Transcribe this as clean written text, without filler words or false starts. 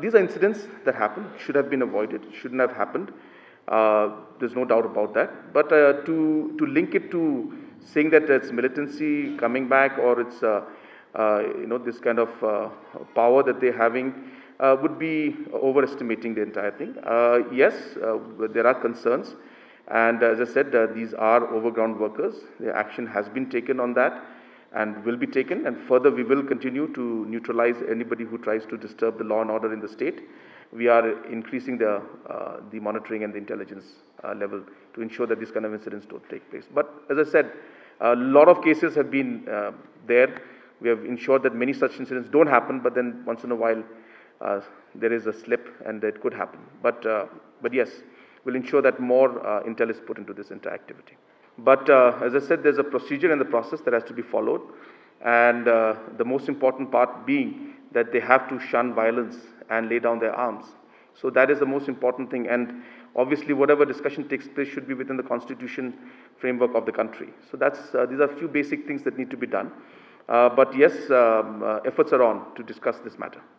These are incidents that happen, should have been avoided, shouldn't have happened. There's no doubt about that. But to link it to saying that it's militancy coming back, or it's this kind of power that they're having, would be overestimating the entire thing. Yes, there are concerns, and as I said, these are overground workers. The action has been taken on that and will be taken, and further we will continue to neutralize anybody who tries to disturb the law and order in the state. We are increasing the monitoring and the intelligence level to ensure that these kind of incidents don't take place. But as I said, a lot of cases have been there. We have ensured that many such incidents don't happen, but then once in a while there is a slip and it could happen. But yes, we'll ensure that more intel is put into this entire activity. But as I said, there's a procedure and the process that has to be followed, and the most important part being that they have to shun violence and lay down their arms. So that is the most important thing, and obviously whatever discussion takes place should be within the constitution framework of the country. So these are a few basic things that need to be done. But yes, efforts are on to discuss this matter.